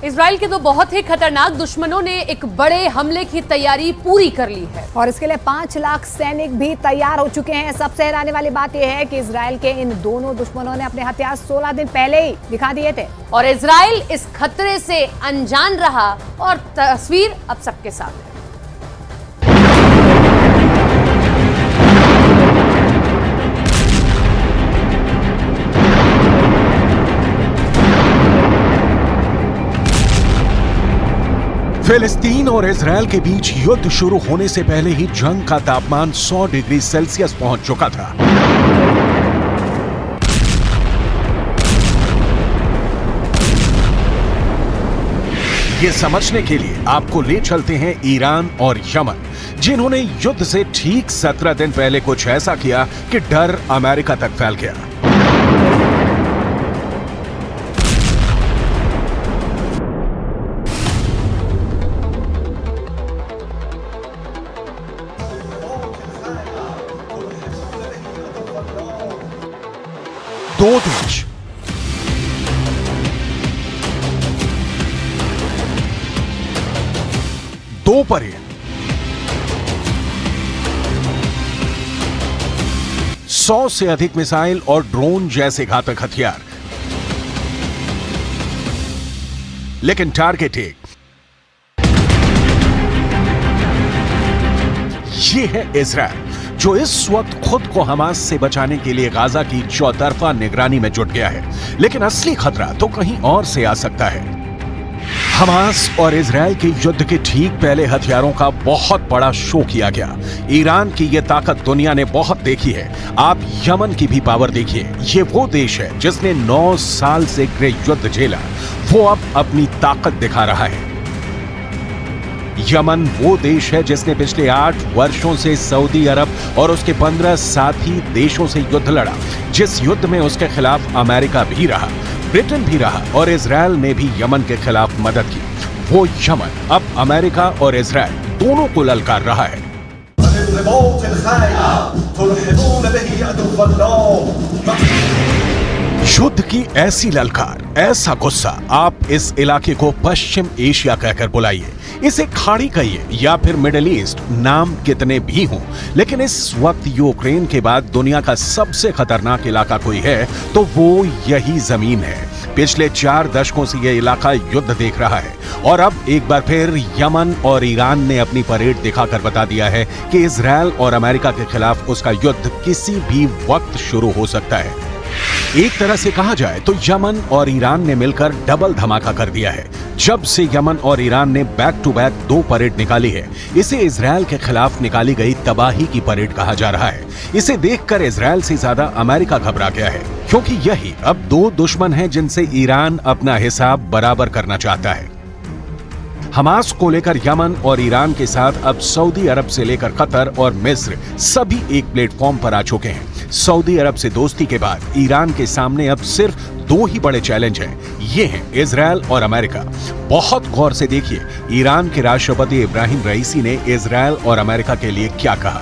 Israel के दो बहुत ही खतरनाक दुश्मनों ने एक बड़े हमले की तैयारी पूरी कर ली है और इसके लिए 5 लाख सैनिक भी तैयार हो चुके हैं। सबसे हैरानी वाली बात यह है कि इजराइल के इन दोनों दुश्मनों ने अपने हथियार 16 दिन पहले ही दिखा दिए थे और इजराइल इस खतरे से अनजान रहा और तस्वीर अब सबके सामने। फिलिस्तीन और इजराइल के बीच युद्ध शुरू होने से पहले ही जंग का तापमान 100 डिग्री सेल्सियस पहुंच चुका था। ये समझने के लिए आपको ले चलते हैं ईरान और यमन, जिन्होंने युद्ध से ठीक 17 दिन पहले कुछ ऐसा किया कि डर अमेरिका तक फैल गया। दो देश, दो परेड, 100 से अधिक मिसाइल और ड्रोन जैसे घातक हथियार, लेकिन टारगेट एक, ये है इजराइल, जो इस वक्त खुद को हमास से बचाने के लिए गाजा की चौतरफा निगरानी में जुट गया है। लेकिन असली खतरा तो कहीं और से आ सकता है। हमास और इजराइल के युद्ध के ठीक पहले हथियारों का बहुत बड़ा शो किया गया। ईरान की यह ताकत दुनिया ने बहुत देखी है। आप यमन की भी पावर देखिए। ये वो देश है जिसने 9 साल से गृह युद्ध झेला, वो अब अपनी ताकत दिखा रहा है। यमन वो देश है जिसने पिछले 8 वर्षों से सऊदी अरब और उसके 15 साथी देशों से युद्ध लड़ा, जिस युद्ध में उसके खिलाफ अमेरिका भी रहा, ब्रिटेन भी रहा और इजराइल ने भी यमन के खिलाफ मदद की। वो यमन अब अमेरिका और इजराइल दोनों को ललकार रहा है। युद्ध की ऐसी ललकार, ऐसा गुस्सा, आप इस इलाके को पश्चिम एशिया कहकर बुलाइए, इसे खाड़ी कहिए या फिर मिडिल ईस्ट, नाम कितने भी हों, लेकिन इस वक्त यूक्रेन के बाद दुनिया का सबसे खतरनाक इलाका कोई है तो वो यही जमीन है। पिछले 4 दशकों से यह इलाका युद्ध देख रहा है और अब एक बार फिर यमन और ईरान ने अपनी परेड दिखाकर बता दिया है कि इजराइल और अमेरिका के खिलाफ उसका युद्ध किसी भी वक्त शुरू हो सकता है। एक तरह से कहा जाए तो यमन और ईरान ने मिलकर डबल धमाका कर दिया है। जब से यमन और ईरान ने बैक टू बैक 2 परेड निकाली है, इसे इजराइल के खिलाफ निकाली गई तबाही की परेड कहा जा रहा है। इसे देखकर इजराइल से ज्यादा अमेरिका घबरा गया है, क्योंकि यही अब 2 दुश्मन हैं जिनसे ईरान अपना हिसाब बराबर करना चाहता है। हमास को लेकर यमन और ईरान के साथ अब सऊदी अरब से लेकर कतर और मिस्र सभी एक प्लेटफॉर्म पर आ चुके हैं। सऊदी अरब से दोस्ती के बाद ईरान के सामने अब सिर्फ 2 ही बड़े चैलेंज हैं। ये हैं इजराइल और अमेरिका। बहुत गौर से देखिए ईरान के राष्ट्रपति इब्राहिम रईसी ने इजराइल और अमेरिका के लिए क्या कहा।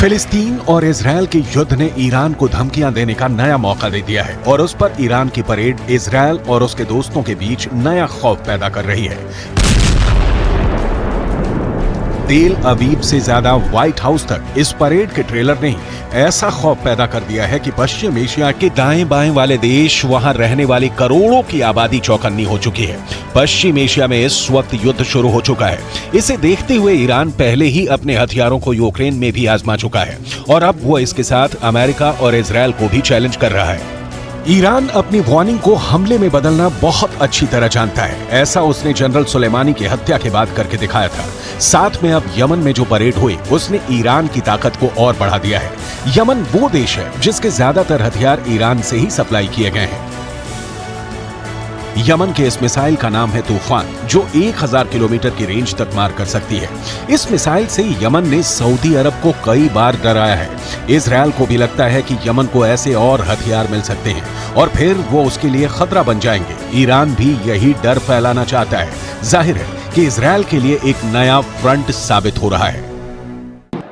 फिलिस्तीन और इजराइल के युद्ध ने ईरान को धमकियां देने का नया मौका दे दिया है और उस पर ईरान की परेड इजराइल और उसके दोस्तों के बीच नया खौफ पैदा कर रही है। तेल अवीव से ज्यादा व्हाइट हाउस तक इस परेड के ट्रेलर ने ऐसा खौफ पैदा कर दिया है कि पश्चिम एशिया के दाएं बाएं वाले देश, वहां रहने वाली करोड़ों की आबादी चौकन्नी हो चुकी है। पश्चिम एशिया में इस वक्त युद्ध शुरू हो चुका है। इसे देखते हुए ईरान पहले ही अपने हथियारों को यूक्रेन में भी आजमा चुका है और अब वो इसके साथ अमेरिका और इजराइल को भी चैलेंज कर रहा है। ईरान अपनी वार्निंग को हमले में बदलना बहुत अच्छी तरह जानता है। ऐसा उसने जनरल सुलेमानी की हत्या के बाद करके दिखाया था। साथ में अब यमन में जो परेड हुई उसने ईरान की ताकत को और बढ़ा दिया है। यमन वो देश है जिसके ज्यादातर हथियार ईरान से ही सप्लाई किए गए हैं। यमन के इस मिसाइल का नाम है तूफान, जो 1000 किलोमीटर की रेंज तक मार कर सकती है। इस मिसाइल से यमन ने सऊदी अरब को कई बार डराया है। इजरायल को भी लगता है कि यमन को ऐसे और हथियार मिल सकते हैं और फिर वो उसके लिए खतरा बन जाएंगे। ईरान भी यही डर फैलाना चाहता है। जाहिर है कि इजरायल के लिए एक नया फ्रंट साबित हो रहा है।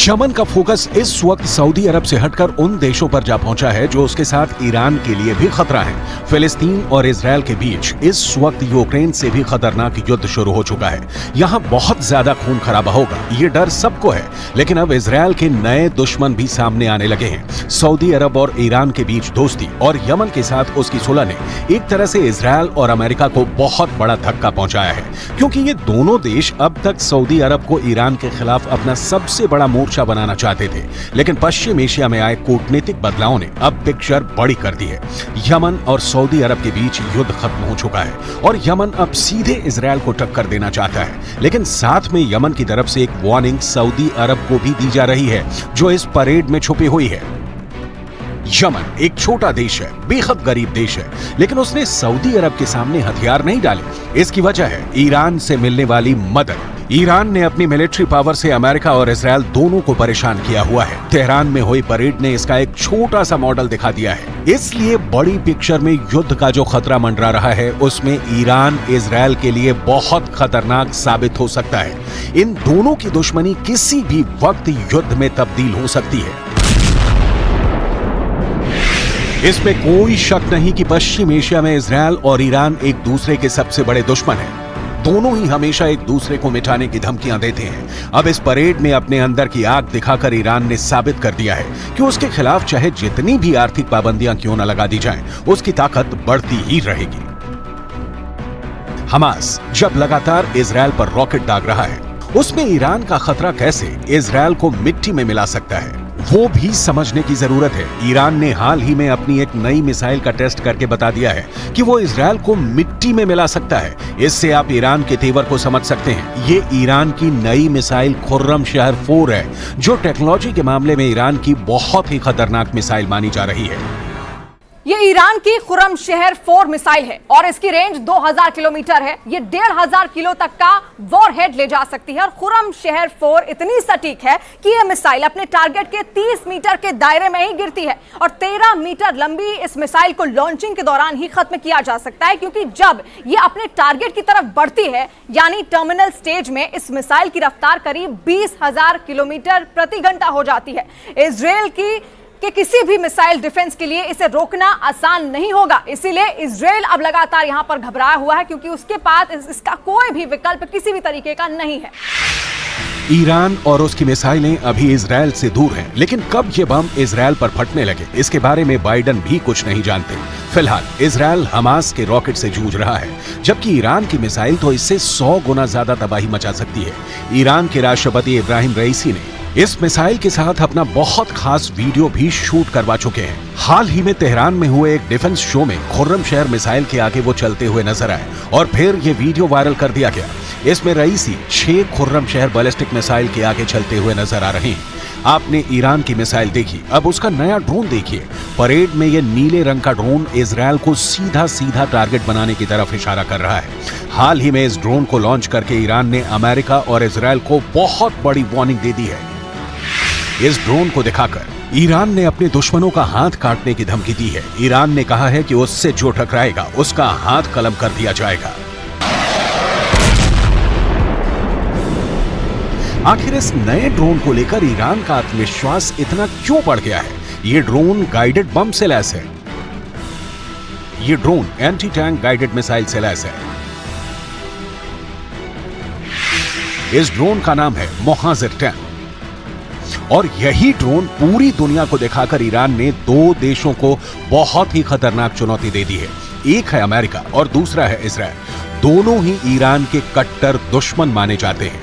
यमन का फोकस इस वक्त सऊदी अरब से हटकर उन देशों पर जा पहुंचा है जो उसके साथ ईरान के लिए भी खतरा है। फिलिस्तीन और इजरायल के बीच इस वक्त यूक्रेन से भी खतरनाक युद्ध शुरू हो चुका है। यहाँ बहुत ज्यादा खून खराबा होगा, ये डर सबको है। लेकिन अब इजरायल के नए दुश्मन भी सामने आने लगे हैं। सऊदी अरब और ईरान के बीच दोस्ती और यमन के साथ उसकी सुलह ने एक तरह से इजरायल और अमेरिका को बहुत बड़ा धक्का पहुंचाया है, क्योंकि ये दोनों देश अब तक सऊदी अरब को ईरान के खिलाफ अपना सबसे बड़ा मोर्चा बनाना चाहते थे। लेकिन पश्चिम एशिया में आए कूटनीतिक बदलावों ने अब पिक्चर बड़ी कर दी है। यमन और सऊदी अरब के बीच युद्ध खत्म हो चुका है और यमन अब सीधे इजरायल को टक्कर देना चाहता है। लेकिन साथ में यमन की तरफ से एक वार्निंग सऊदी अरब को भी दी जा रही है, जो इस परेड में छुपी हुई है। यमन एक छोटा देश है, बेहद गरीब देश है, लेकिन उसने सऊदी अरब के सामने हथियार नहीं डाले। इसकी वजह है ईरान से मिलने वाली मदद। ईरान ने अपनी मिलिट्री पावर से अमेरिका और इजरायल दोनों को परेशान किया हुआ है। तेहरान में हुई परेड ने इसका एक छोटा सा मॉडल दिखा दिया है। इसलिए बड़ी पिक्चर में युद्ध का जो खतरा मंडरा रहा है, उसमें ईरान इजरायल के लिए बहुत खतरनाक साबित हो सकता है। इन दोनों की दुश्मनी किसी भी वक्त युद्ध में तब्दील हो सकती है। इसमें कोई शक नहीं कि पश्चिम एशिया में इजरायल और ईरान एक दूसरे के सबसे बड़े दुश्मन हैं। दोनों ही हमेशा एक दूसरे को मिटाने की धमकियां देते हैं। अब इस परेड में अपने अंदर की आग दिखाकर ईरान ने साबित कर दिया है कि उसके खिलाफ चाहे जितनी भी आर्थिक पाबंदियां क्यों न लगा दी जाएं, उसकी ताकत बढ़ती ही रहेगी। हमास जब लगातार इजरायल पर रॉकेट दाग रहा है, उसमें ईरान का खतरा कैसे इजरायल को मिट्टी में मिला सकता है, वो भी समझने की जरूरत है। ईरान ने हाल ही में अपनी एक नई मिसाइल का टेस्ट करके बता दिया है कि वो इजरायल को मिट्टी में मिला सकता है। इससे आप ईरान के तेवर को समझ सकते हैं। ये ईरान की नई मिसाइल खुर्रमशहर 4 है, जो टेक्नोलॉजी के मामले में ईरान की बहुत ही खतरनाक मिसाइल मानी जा रही है। ये ईरान की खुर्रमशहर 4 मिसाइल है और इसकी रेंज 2000 किलोमीटर है। ये 1500 किलो तक का वॉरहेड ले जा सकती है और खुर्रमशहर 4 इतनी सटीक है कि यह मिसाइल अपने टारगेट के 30 मीटर के दायरे में ही गिरती है और 13 मीटर लंबी इस मिसाइल को लॉन्चिंग के दौरान ही खत्म किया जा सकता है, क्योंकि जब ये अपने टारगेट की तरफ बढ़ती है, यानी टर्मिनल स्टेज में, इस मिसाइल की रफ्तार करीब 20,000 किलोमीटर प्रति घंटा हो जाती है। इजरायल कि किसी भी मिसाइल डिफेंस के लिए इसे रोकना आसान नहीं होगा। इसीलिए इजरायल अब लगातार यहां पर घबराया हुआ है, क्योंकि उसके पास इसका कोई भी विकल्प किसी भी तरीके का नहीं है। ईरान और उसकी मिसाइलें अभी इजरायल से दूर हैं, लेकिन कब ये बम इजरायल पर फटने लगे, इसके बारे में बाइडन भी कुछ नहीं जानते। फिलहाल इजरायल हमास के रॉकेट से जूझ रहा है, जबकि ईरान की मिसाइल तो इससे 100 गुना ज्यादा तबाही मचा सकती है। ईरान के राष्ट्रपति इब्राहिम रईसी ने इस मिसाइल के साथ अपना बहुत खास वीडियो भी शूट करवा चुके हैं। हाल ही में तेहरान में हुए एक डिफेंस शो में खुर्रमशहर मिसाइल के आगे वो चलते हुए नजर आए और फिर ये वीडियो वायरल कर दिया गया। इसमें रईसी 6 खुर्रमशहर बैलिस्टिक मिसाइल के आगे चलते हुए नजर आ रहे हैं। आपने ईरान की मिसाइल देखी, अब उसका नया ड्रोन देखिए। परेड में ये नीले रंग का ड्रोन इजरायल को सीधा सीधा टारगेट बनाने की तरफ इशारा कर रहा है। हाल ही में इस ड्रोन को लॉन्च करके ईरान ने अमेरिका और इजरायल को बहुत बड़ी वार्निंग दे दी है। इस ड्रोन को दिखाकर ईरान ने अपने दुश्मनों का हाथ काटने की धमकी दी है। ईरान ने कहा है कि उससे जो टकराएगा उसका हाथ कलम कर दिया जाएगा। आखिर इस नए ड्रोन को लेकर ईरान का आत्मविश्वास इतना क्यों बढ़ गया है? ये ड्रोन गाइडेड बम से लैस है। ये drone anti tank guided missile से लैस है। इस ड्रोन का नाम है मोहाजिर 10 और यही ड्रोन पूरी दुनिया को दिखाकर ईरान ने 2 देशों को बहुत ही खतरनाक चुनौती दे दी है। एक है अमेरिका और दूसरा है इजरायल। दोनों ही ईरान के कट्टर दुश्मन माने जाते हैं।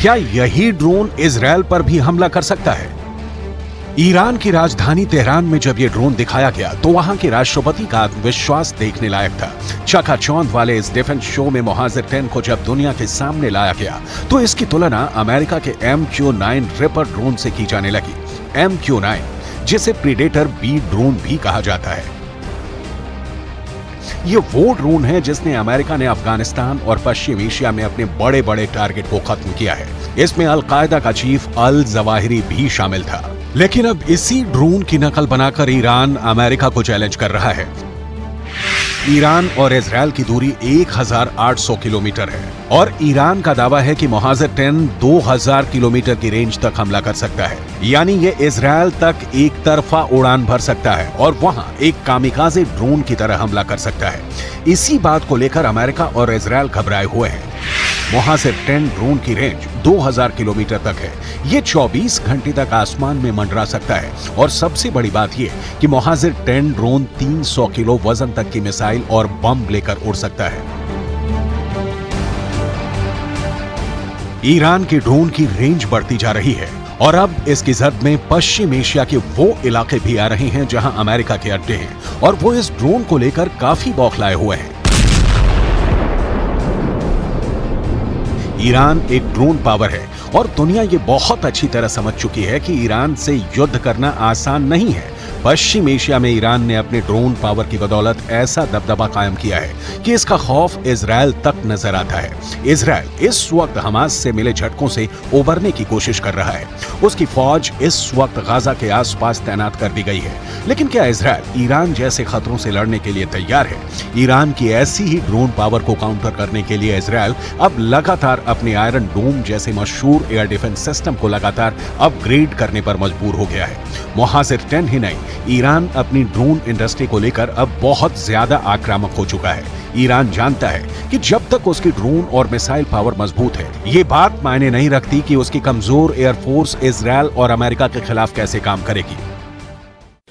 क्या यही ड्रोन इजरायल पर भी हमला कर सकता है? ईरान की राजधानी तेहरान में जब ये ड्रोन दिखाया गया तो वहां के राष्ट्रपति का आत्मविश्वास देखने लायक था। चकाचौंध वाले इस डिफेंस शो में मोहाजिर 10 को जब दुनिया के सामने लाया गया तो इसकी तुलना अमेरिका के MQ-9 रिपर ड्रोन से की जाने लगी। MQ-9 जिसे प्रीडेटर बी ड्रोन भी कहा जाता है। ये वो ड्रोन है जिसने अमेरिका ने अफगानिस्तान और पश्चिम एशिया में अपने बड़े बड़े टारगेट को खत्म किया है। इसमें अल-कायदा का चीफ अल जवाहिरी भी शामिल था। लेकिन अब इसी ड्रोन की नकल बनाकर ईरान अमेरिका को चैलेंज कर रहा है। ईरान और इजरायल की दूरी 1800 किलोमीटर है और ईरान का दावा है कि मोहाजिर 10 2000 किलोमीटर की रेंज तक हमला कर सकता है। यानी ये इजरायल तक एक तरफा उड़ान भर सकता है और वहां एक कामिकाज़े ड्रोन की तरह हमला कर सकता है। इसी बात को लेकर अमेरिका और इजरायल घबराए हुए हैं। मोहाजिर 10 ड्रोन की रेंज 2000 किलोमीटर तक है। ये 24 घंटे तक आसमान में मंडरा सकता है और सबसे बड़ी बात यह कि मोहाजिर 10 ड्रोन 300 किलो वजन तक की मिसाइल और बम लेकर उड़ सकता है। ईरान के ड्रोन की रेंज बढ़ती जा रही है और अब इसकी जद में पश्चिम एशिया के वो इलाके भी आ रहे हैं जहां अमेरिका के अड्डे हैं और वो इस ड्रोन को लेकर काफी बौखलाए हुए हैं। ईरान एक ड्रोन पावर है और दुनिया ये बहुत अच्छी तरह समझ चुकी है कि ईरान से युद्ध करना आसान नहीं है। पश्चिम एशिया में ईरान ने अपने ड्रोन पावर की बदौलत ऐसा दबदबा कायम किया है कि इसका खौफ इजरायल तक नजर आता है। इजरायल इस वक्त हमास से मिले झटकों से उबरने की कोशिश कर रहा है। उसकी फौज इस वक्त गाजा के आसपास तैनात कर दी गई है। लेकिन क्या इजरायल ईरान जैसे खतरों से लड़ने के लिए तैयार है? ईरान की ऐसी ही ड्रोन पावर को काउंटर करने के लिए इजरायल अब लगातार अपने आयरन डोम जैसे मशहूर एयर डिफेंस सिस्टम को लगातार अपग्रेड करने पर मजबूर हो गया है। मोहाजिर 10 ही नहीं, ईरान अपनी ड्रोन इंडस्ट्री को लेकर अब बहुत ज्यादा आक्रामक हो चुका है। ईरान जानता है कि जब तक उसकी ड्रोन और मिसाइल पावर मजबूत है, ये बात मायने नहीं रखती कि उसकी कमजोर एयरफोर्स इजरायल और अमेरिका के खिलाफ कैसे काम करेगी।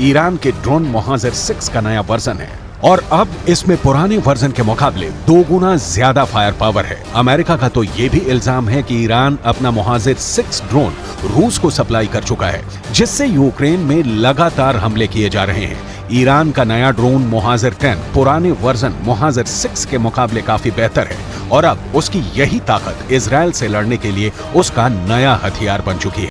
ईरान के ड्रोन मोहाजिर 6 का नया वर्जन है और अब इसमें पुराने वर्जन के मुकाबले 2 गुना ज्यादा फायर पावर है। अमेरिका का तो ये भी इल्जाम है कि ईरान अपना मोहाजिर 6 ड्रोन रूस को सप्लाई कर चुका है, जिससे यूक्रेन में लगातार हमले किए जा रहे हैं। ईरान का नया ड्रोन मोहाजिर 10 पुराने वर्जन मोहाजिर 6 के मुकाबले काफी बेहतर है और अब उसकी यही ताकत इजरायल से लड़ने के लिए उसका नया हथियार बन चुकी है।